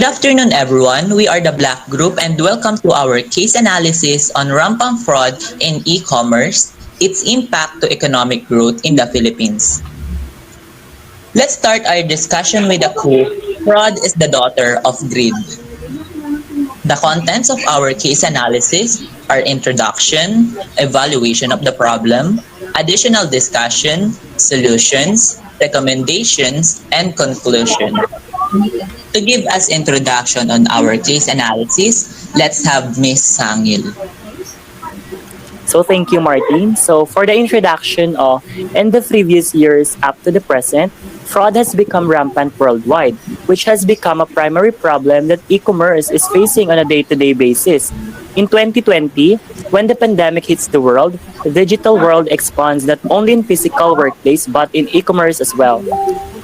afternoon, everyone. We are the Black Group and welcome to our case analysis on rampant fraud in e-commerce, its impact to economic growth in the Philippines. Let's start our discussion with a quote. Fraud is the daughter of greed. The contents of our case analysis are introduction, evaluation of the problem, additional discussion, solutions, recommendations, and conclusion. To give us introduction on our case analysis, let's have Miss Sangil. So thank you, Martin. So for the introduction, in the previous years up to the present, fraud has become rampant worldwide, which has become a primary problem that e-commerce is facing on a day-to-day basis. In 2020, when the pandemic hits the world, the digital world expands not only in physical workplace but in e-commerce as well.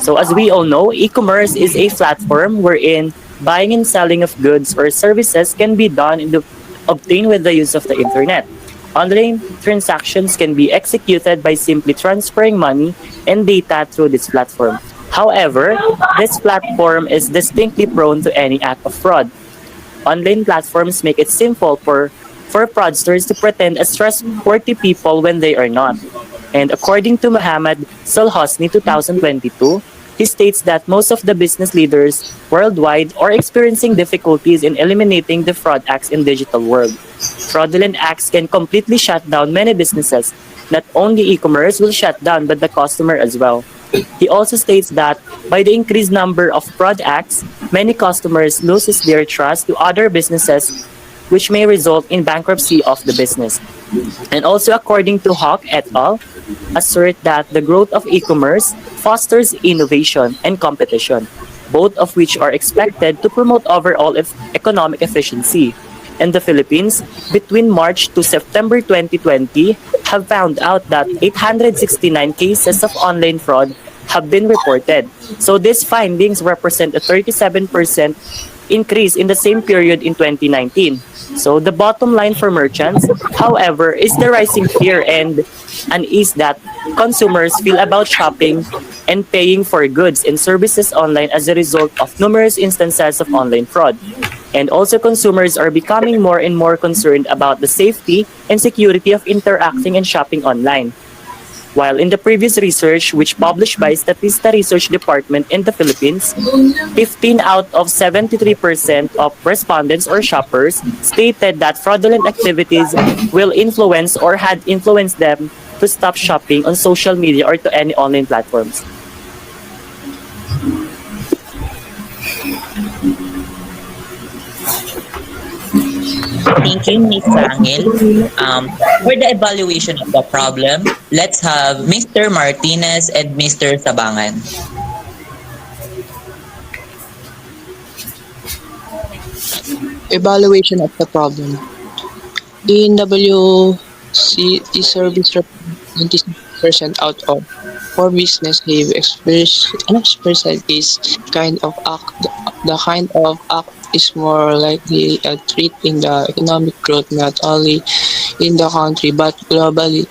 So as we all know, e-commerce is a platform wherein buying and selling of goods or services can be done obtained with the use of the internet. Online transactions can be executed by simply transferring money and data through this platform. However, this platform is distinctly prone to any act of fraud. Online platforms make it simple for fraudsters to pretend as trustworthy people when they are not. And according to Muhammad Salhosni 2022, he states that most of the business leaders worldwide are experiencing difficulties in eliminating the fraud acts in digital world. Fraudulent acts can completely shut down many businesses. Not only e-commerce will shut down, but the customer as well. He also states that by the increased number of fraud acts, many customers loses their trust to other businesses, which may result in bankruptcy of the business. And also according to Hawk et al., assert that the growth of e-commerce fosters innovation and competition, both of which are expected to promote overall economic efficiency. In the Philippines, between March to September 2020, have found out that 869 cases of online fraud have been reported. So these findings represent a 37% increase in the same period in 2019. So the bottom line for merchants, however, is the rising fear and unease that consumers feel about shopping and paying for goods and services online as a result of numerous instances of online fraud. And also consumers are becoming more and more concerned about the safety and security of interacting and shopping online. While in the previous research, which published by Statista Research Department in the Philippines, 15 out of 73% of respondents or shoppers stated that fraudulent activities will influence or had influenced them to stop shopping on social media or to any online platforms. Thank you, Ms. Sangil. For the evaluation of the problem, let's have Mr. Martinez and Mr. Sabangan. Evaluation of the problem. In WC, the service represents 96% out of 4 business have experienced this kind of act. The kind of act is more likely a threat in the economic growth not only in the country but globally,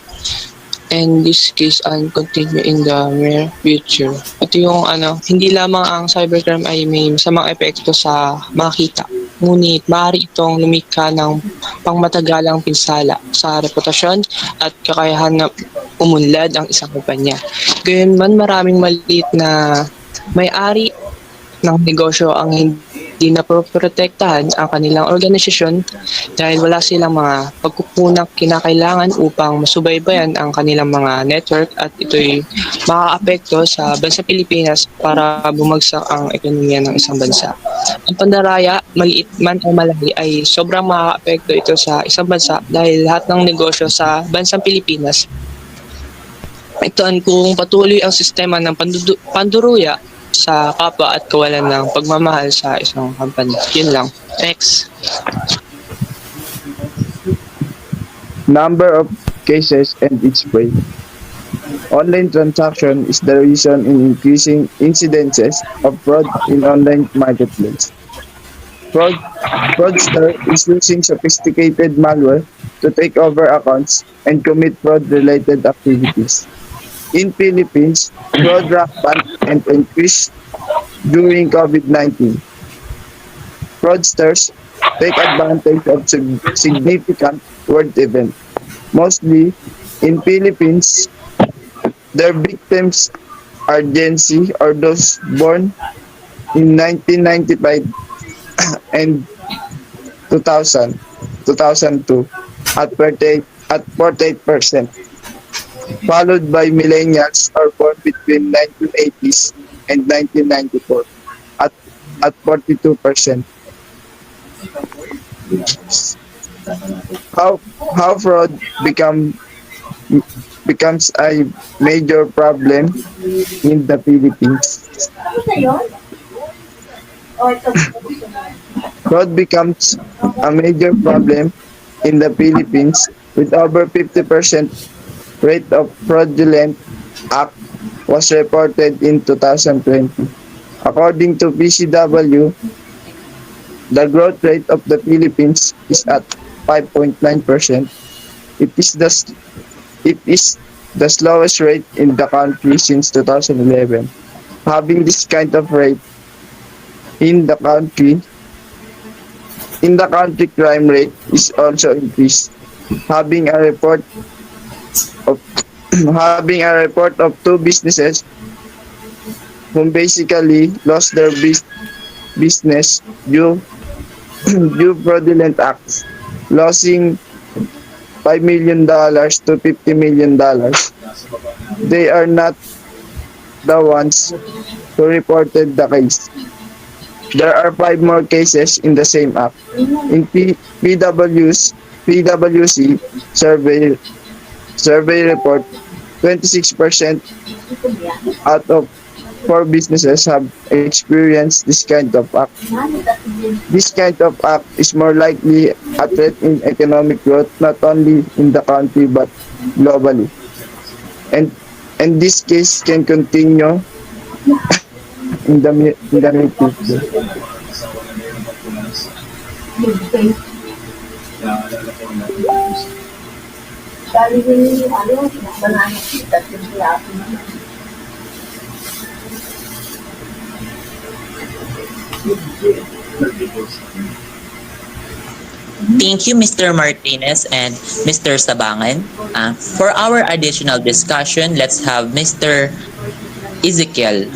and this case and continue in the near future. Ito yung hindi lamang ang cybercrime ay may masamang epekto sa makita, ngunit maaari itong lumikha ng pangmatagalang pinsala sa reputasyon at kakayahan na umunlad ang isang kumpanya. Gayunman, maraming maliit na may-ari ng negosyo ang hindi na protektahan ang kanilang organisasyon dahil wala silang mga pagkukunang kinakailangan upang masubaybayan ang kanilang mga network, at ito'y makakaapekto sa bansa Pilipinas para bumagsak ang ekonomiya ng isang bansa. Ang pandaraya, maliit man o malaki, ay sobrang makakaapekto ito sa isang bansa dahil lahat ng negosyo sa bansang Pilipinas itoon kung patuloy ang sistema ng panduruya sa kapwa at kawalan ng pagmamahal sa isang company. Yun lang. Next. Number of cases and its way. Online transaction is the reason in increasing incidences of fraud in online marketplace. Fraudster is using sophisticated malware to take over accounts and commit fraud-related activities. In Philippines, fraud rampant and increased during COVID-19. fraudsters take advantage of significant world events. Mostly in Philippines, their victims are Gen Z or those born in 1995 and 2000, 2002 at 48%, followed by millennials or born between 1980s and 1994 at 42%. How how fraud becomes a major problem in the Philippines. Fraud becomes a major problem in the Philippines with over 50% rate of fraudulent act was reported in 2020. According to PCW, the growth rate of the Philippines is at 5.9%. It is the it is the slowest rate in the country since 2011. Having this kind of rate in the country, crime rate is also increased. Having a report of having a report of two businesses who basically lost their business due fraudulent acts, losing $5 million to $50 million. They are not the ones who reported the case. There are 5 more cases in the same app. In PwC survey report, 26% out of 4 businesses have experienced this kind of act. This kind of act is more likely a threat in economic growth not only in the country but globally. And this case can continue in the near future. Thank you, Mr. Martinez and Mr. Sabangan. For our additional discussion, let's have Mr. Ezekiel.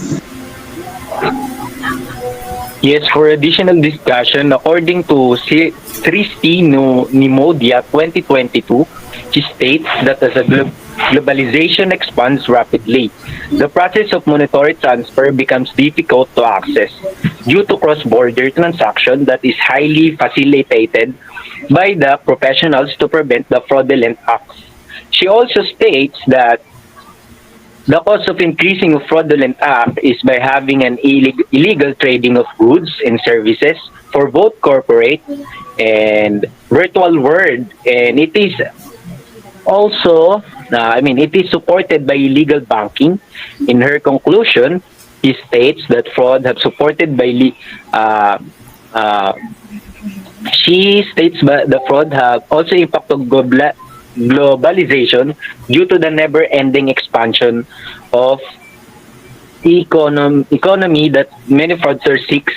Yes, for additional discussion, according to Christy Nimodia 2022, she states that as a globalization expands rapidly, the process of monetary transfer becomes difficult to access due to cross-border transaction that is highly facilitated by the professionals to prevent the fraudulent acts. She also states that the cause of increasing of fraudulent act is by having an illegal trading of goods and services for both corporate and virtual world, and it is also it is supported by illegal banking. In her conclusion, he states that fraud have supported by she states that the fraud have also impacted globalization due to the never-ending expansion of economy that many fraudsters seeks.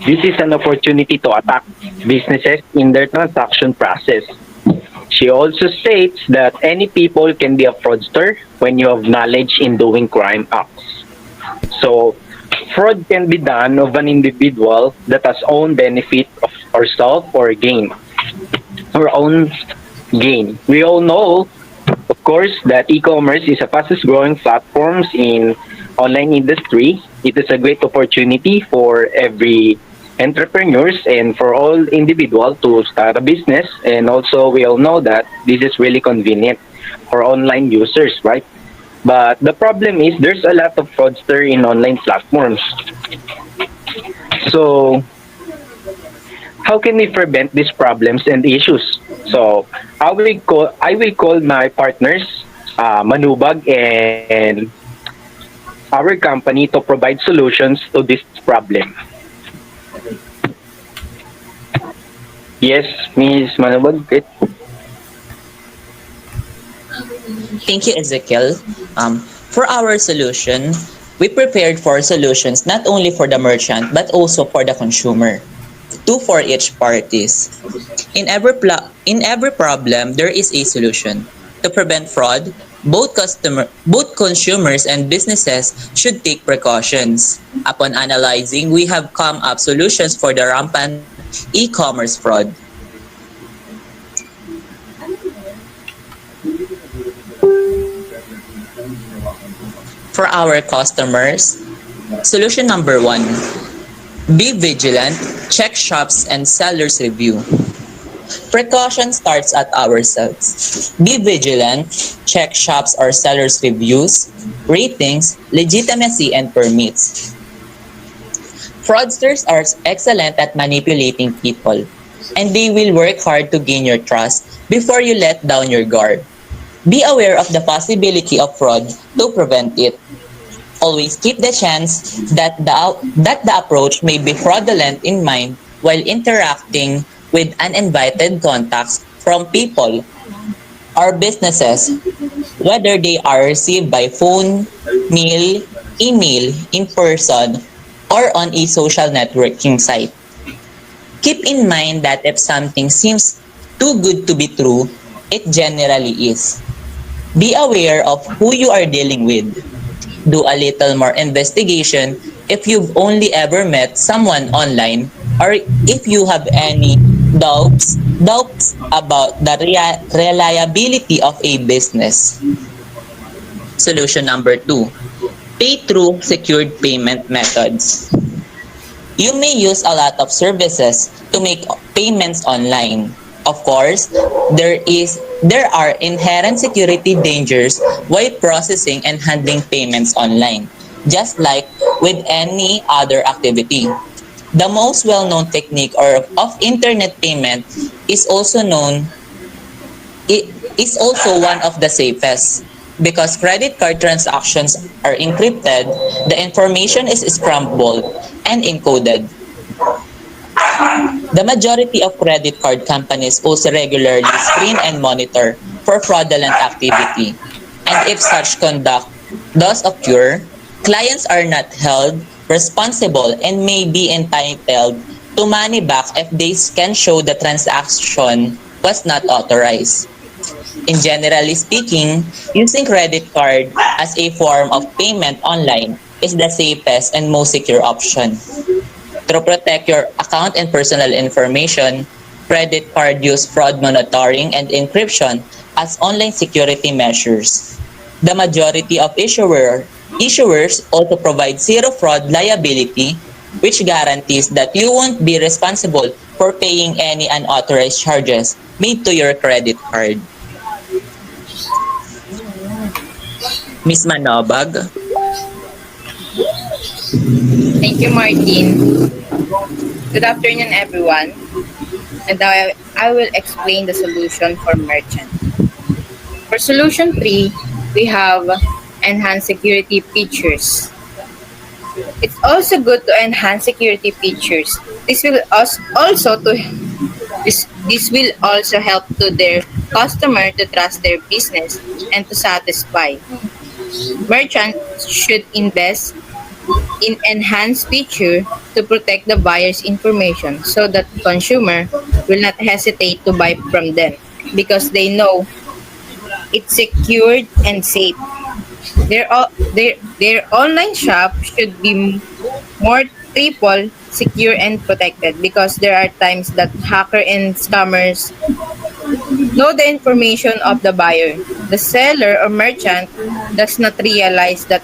This is an opportunity to attack businesses in their transaction process. She also states that any people can be a fraudster when you have knowledge in doing crime acts. So, fraud can be done of an individual that has own benefit of ourselves or gain, or own gain. We all know, of course, that e-commerce is a fastest growing platforms in online industry. It is a great opportunity for every entrepreneurs and for all individuals to start a business. And also, we all know that this is really convenient for online users, right? But the problem is there's a lot of fraudster in online platforms. So, how can we prevent these problems and issues? So, I will call my partners, Manubag and our company to provide solutions to this problem. Yes, Ms. Manubag. Thank you, Ezekiel. For our solution, we prepared 4 solutions not only for the merchant but also for the consumer. two for each parties. In every problem, there is a solution. To prevent fraud, both consumers and businesses should take precautions. Upon analyzing, we have come up solutions for the rampant e-commerce fraud. For our customers, solution number one, be vigilant, check shops and sellers review. Precaution starts at ourselves. Be vigilant, check shops or sellers reviews, ratings, legitimacy and permits. Fraudsters are excellent at manipulating people, and they will work hard to gain your trust before you let down your guard. Be aware of the possibility of fraud to prevent it. Always keep the chance that the approach may be fraudulent in mind while interacting with uninvited contacts from people or businesses, whether they are received by phone, mail, email, in person, or on a social networking site. Keep in mind that if something seems too good to be true, it generally is. Be aware of who you are dealing with. Do a little more investigation if you've only ever met someone online, or if you have any doubts about the reliability of a business. Solution number two, pay through secured payment methods. You may use a lot of services to make payments online. Of course, there are inherent security dangers while processing and handling payments online, just like with any other activity. The most well-known technique of internet payment is also one of the safest. Because credit card transactions are encrypted, the information is scrambled and encoded. The majority of credit card companies also regularly screen and monitor for fraudulent activity. And if such conduct does occur, clients are not held responsible and may be entitled to money back if they can show the transaction was not authorized. In generally speaking, using credit card as a form of payment online is the safest and most secure option. To protect your account and personal information, credit card use fraud monitoring and encryption as online security measures. The majority of issuers also provide zero fraud liability, which guarantees that you won't be responsible for paying any unauthorized charges made to your credit card. Miss Manobag? Thank you, Martin. Good afternoon, everyone. And now I will explain the solution for merchant. For solution 3, we have enhanced security features. It's also good to enhance security features. This will also help to their customer to trust their business and to satisfy. Merchants should invest in enhanced feature to protect the buyer's information so that consumer will not hesitate to buy from them because they know it's secured and safe. Their online shop should be more triple secure and protected because there are times that hacker and scammers know the information of the buyer. The seller or merchant does not realize that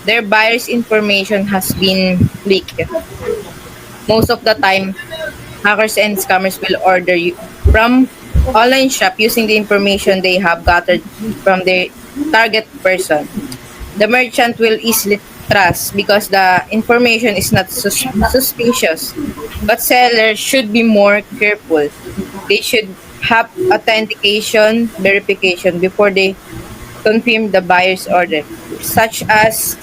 their buyer's information has been leaked. Most of the time, hackers and scammers will order you from online shop using the information they have gathered from their target person. The merchant will easily trust because the information is not suspicious. But sellers should be more careful. They should have authentication verification before they confirm the buyer's order, such as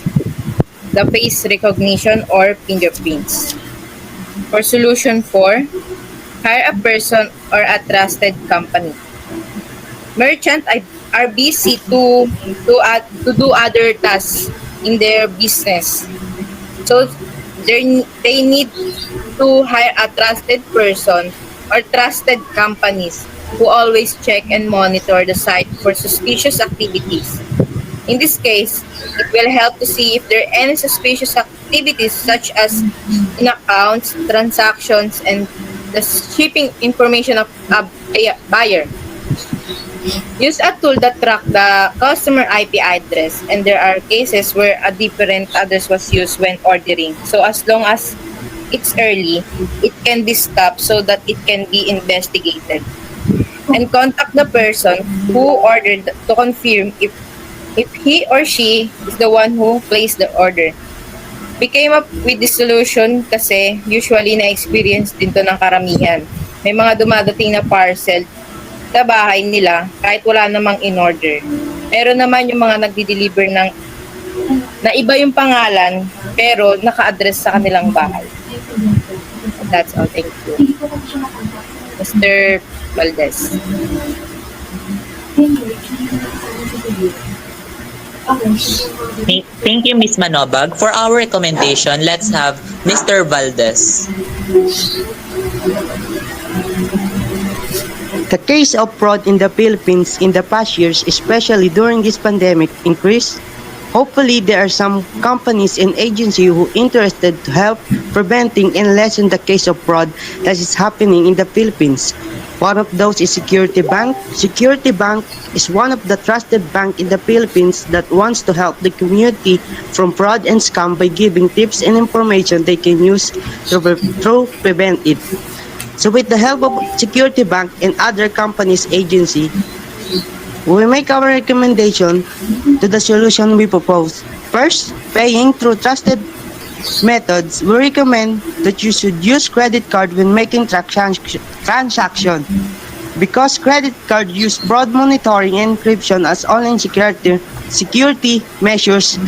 the face recognition or fingerprints. For solution 4, hire a person or a trusted company. Merchants are busy to do other tasks in their business. So they need to hire a trusted person or trusted companies who always check and monitor the site for suspicious activities. In this case, it will help to see if there are any suspicious activities such as in accounts, transactions, and the shipping information of a buyer. Use a tool that track the customer IP address, and there are cases where a different address was used when ordering. So as long as it's early, it can be stopped so that it can be investigated. And contact the person who ordered to confirm if he or she is the one who placed the order. We came up with this solution kasi usually na-experience din to ng karamihan. May mga dumadating na parcel sa bahay nila kahit wala namang in-order. Meron naman yung mga nagdi-deliver ng na iba yung pangalan pero naka-address sa kanilang bahay. That's all. Thank you. Mr. Valdez. Thank you, Ms. Manobag. For our recommendation, let's have Mr. Valdez. The case of fraud in the Philippines in the past years, especially during this pandemic, increased. Hopefully, there are some companies and agencies who are interested to help preventing and lessen the case of fraud that is happening in the Philippines. One of those is Security Bank. Security Bank is one of the trusted bank in the Philippines that wants to help the community from fraud and scam by giving tips and information they can use to prevent it. So with the help of Security Bank and other companies agency, we make our recommendation to the solution we propose. First, paying through trusted methods. We recommend that you should use credit card when making transaction because credit card use broad monitoring and encryption as online security measures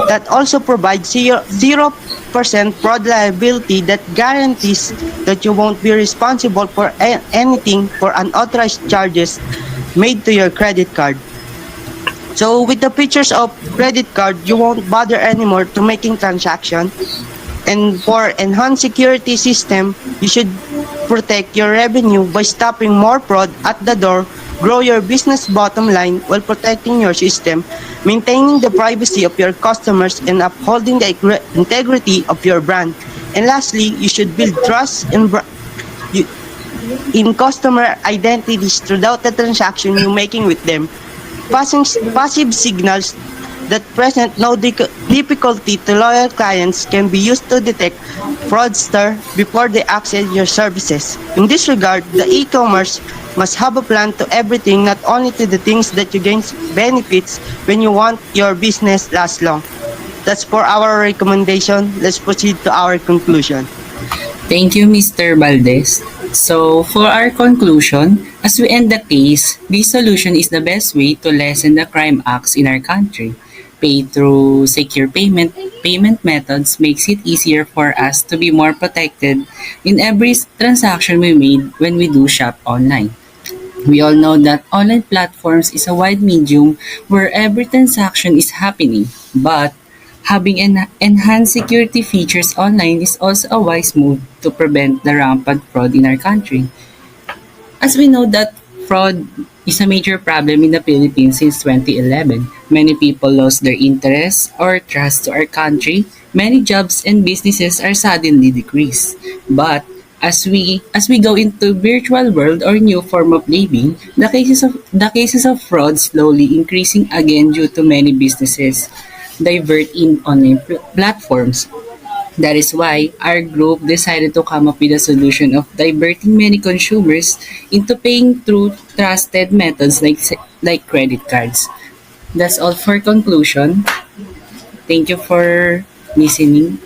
that also provide 0% fraud liability that guarantees that you won't be responsible for anything for unauthorized charges made to your credit card. So with the features of credit card, you won't bother anymore to making transaction. And for enhanced security system, you should protect your revenue by stopping more fraud at the door, grow your business bottom line while protecting your system, maintaining the privacy of your customers, and upholding the integrity of your brand. And lastly, you should build trust in customer identities throughout the transaction you're making with them. Passive signals that present no difficulty to loyal clients can be used to detect fraudster before they access your services. In this regard, the e-commerce must have a plan to everything, not only to the things that you gain benefits when you want your business last long. That's for our recommendation. Let's proceed to our conclusion. Thank you, Mr. Valdez. So, for our conclusion, as we end the case, this solution is the best way to lessen the crime acts in our country. Pay through secure payment methods makes it easier for us to be more protected in every transaction we made when we do shop online. We all know that online platforms is a wide medium where every transaction is happening, but having enhanced security features online is also a wise move to prevent the rampant fraud in our country. As we know that fraud is a major problem in the Philippines since 2011. Many people lost their interest or trust to our country. Many jobs and businesses are suddenly decreased. But as we go into virtual world or new form of living, the cases of fraud slowly increasing again due to many businesses divert in online platforms. That is why our group decided to come up with a solution of diverting many consumers into paying through trusted methods like credit cards. That's all for conclusion. Thank you for listening.